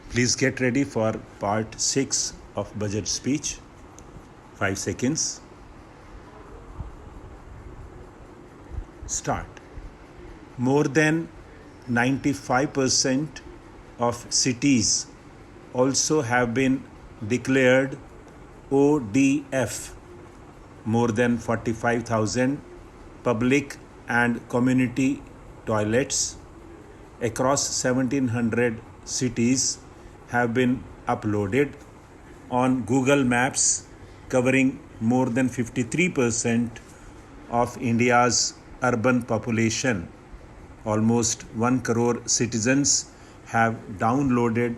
Please get ready for part 6 of budget speech. 5 seconds. Start. More than 95% of cities also have been declared ODF. More than 45,000 public and community toilets across 1700 cities have been uploaded on Google Maps, covering more than 53% of India's urban population. Almost 1 crore citizens have downloaded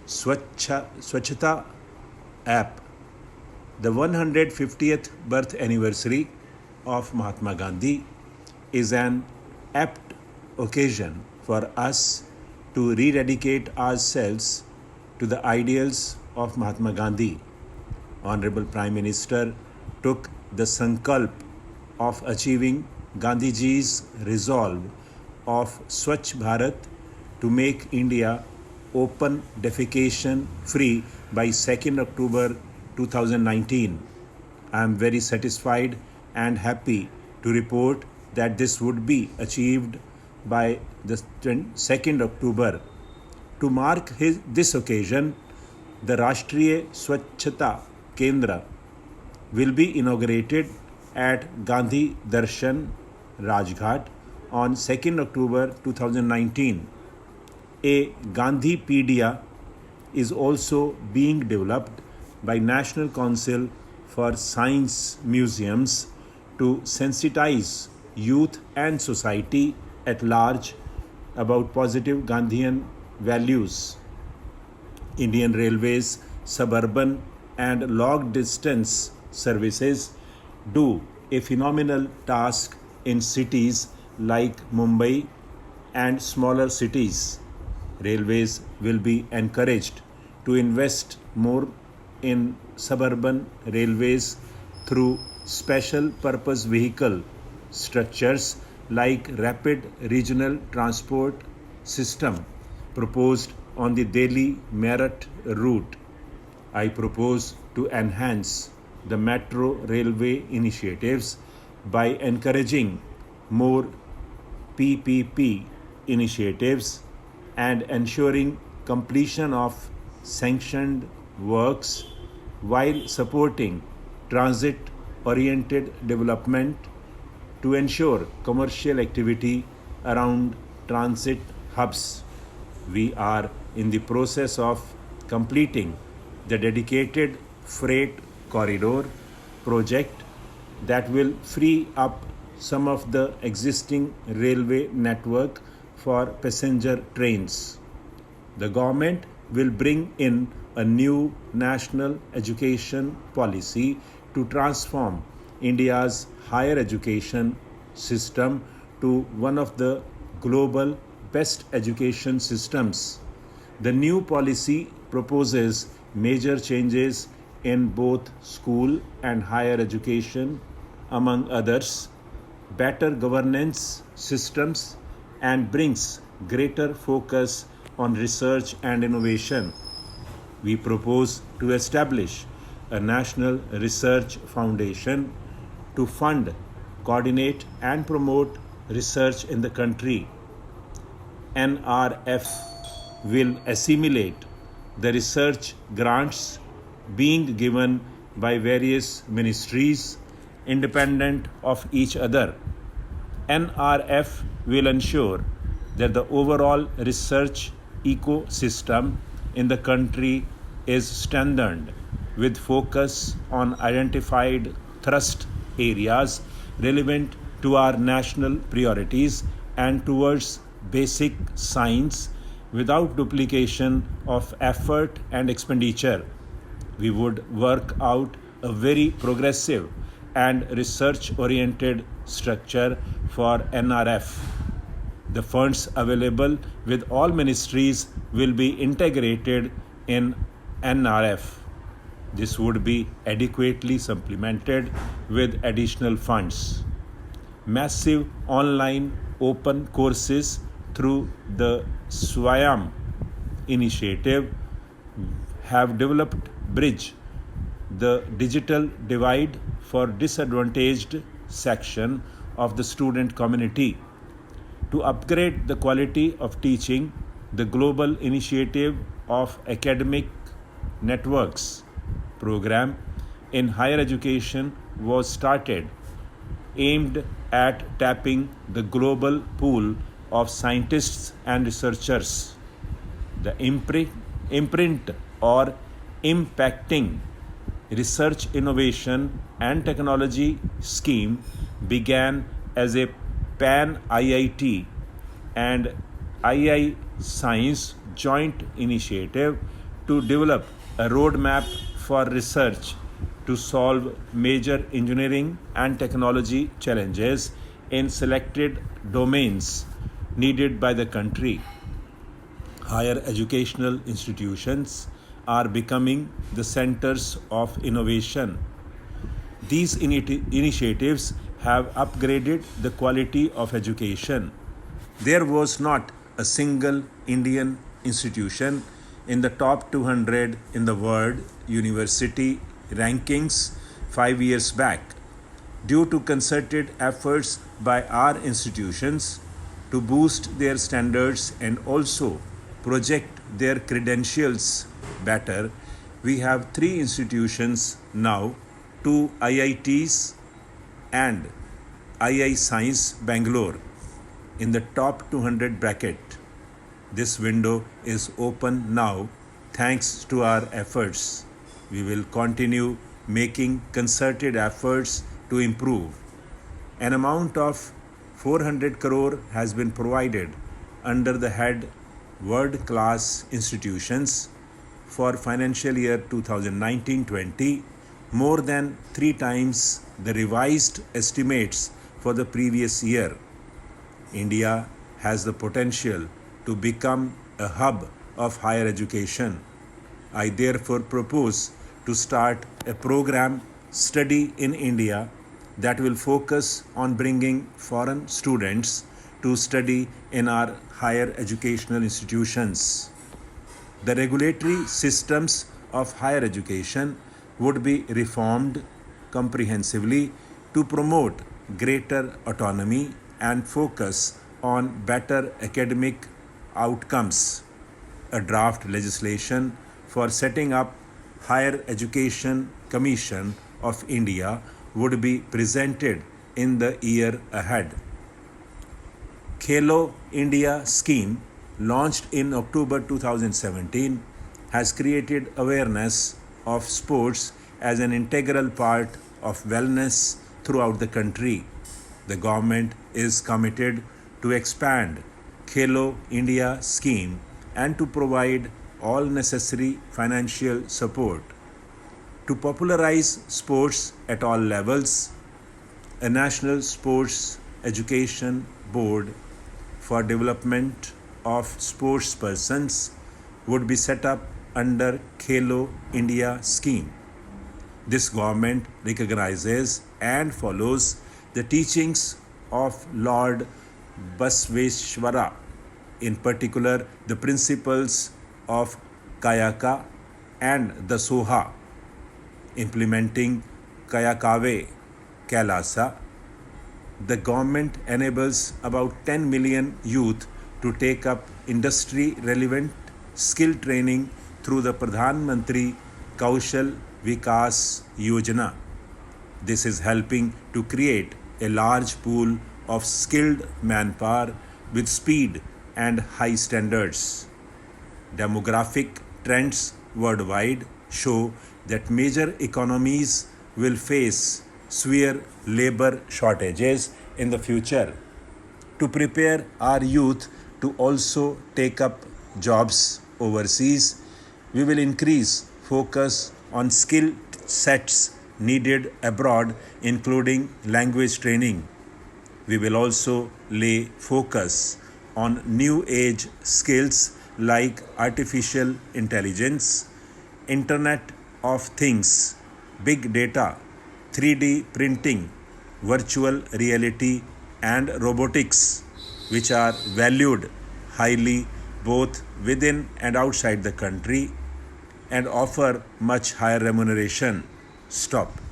Swachhata app. The 150th birth anniversary of Mahatma Gandhi is an apt occasion for us to rededicate ourselves to the ideals of Mahatma Gandhi. Honorable Prime Minister took the sankalp of achieving Gandhiji's resolve of Swachh Bharat to make India open defecation free by 2nd October 2019. I am very satisfied and happy to report that this would be achieved by the 2nd October. To mark this occasion, the Rashtriya Swachhata Kendra will be inaugurated at Gandhi Darshan Rajghat on 2nd October 2019. A Gandhipedia is also being developed by National Council for Science Museums to sensitize youth and society at large about positive Gandhian values. Indian Railways suburban and long distance services do a phenomenal task in cities like Mumbai and smaller cities. Railways will be encouraged to invest more in suburban railways through special purpose vehicle structures like rapid regional transport system proposed on the Delhi Meerut route. I propose to enhance the metro railway initiatives by encouraging more PPP initiatives and ensuring completion of sanctioned works while supporting transit-oriented development to ensure commercial activity around transit hubs. We are in the process of completing the dedicated freight corridor project that will free up some of the existing railway network for passenger trains. The government will bring in a new national education policy to transform India's higher education system to one of the global best education systems. The new policy proposes major changes in both school and higher education, among others, better governance systems, and brings greater focus on research and innovation. We propose to establish a national research foundation to fund, coordinate, and promote research in the country. NRF will assimilate the research grants being given by various ministries independent of each other. NRF will ensure that the overall research ecosystem in the country is strengthened with focus on identified thrust areas relevant to our national priorities and towards basic science without duplication of effort and expenditure. We would work out a very progressive and research-oriented structure for NRF. The funds available with all ministries will be integrated in NRF. This would be adequately supplemented with additional funds. Massive online open courses through the Swayam initiative have developed bridge the digital divide for disadvantaged section of the student community. To upgrade the quality of teaching, the global initiative of academic networks program in higher education was started, aimed at tapping the global pool of scientists and researchers. The imprint or impacting research innovation and technology scheme began as a pan IIT and II Science joint initiative to develop a roadmap for research to solve major engineering and technology challenges in selected domains needed by the country. Higher educational institutions are becoming the centers of innovation. These initiatives have upgraded the quality of education. There was not a single Indian institution in the top 200 in the world university rankings 5 years back. Due to concerted efforts by our institutions to boost their standards and also project their credentials better, we have 3 institutions now, 2 IITs and II Science Bangalore in the top 200 bracket. This window is open now thanks to our efforts. We will continue making concerted efforts to improve. An amount of 400 crore has been provided under the head world-class institutions for financial year 2019-20, more than 3 times the revised estimates for the previous year. India has the potential to become a hub of higher education. I therefore propose to start a program study in India that will focus on bringing foreign students to study in our higher educational institutions. The regulatory systems of higher education would be reformed comprehensively to promote greater autonomy and focus on better academic outcomes. A draft legislation for setting up Higher Education Commission of India would be presented in the year ahead. Khelo India scheme, launched in October 2017, has created awareness of sports as an integral part of wellness throughout the country. The government is committed to expand Khelo India scheme and to provide all necessary financial support. To popularize sports at all levels, a National Sports Education Board for Development of Sports Persons would be set up under Khelo India scheme. This government recognizes and follows the teachings of Lord Basveshwara, in particular the principles of Kayaka and the Soha, implementing Kayakave Kailasa. The government enables about 10 million youth to take up industry-relevant skill training through the Pradhan Mantri Kaushal Vikas Yojana. This is helping to create a large pool of skilled manpower with speed and high standards. Demographic trends worldwide show that major economies will face severe labor shortages in the future. To prepare our youth to also take up jobs overseas, we will increase focus on skill sets needed abroad, including language training. We will also lay focus on new age skills like artificial intelligence, Internet of Things, big data, 3D printing, virtual reality, and robotics, which are valued highly both within and outside the country and offer much higher remuneration. Stop.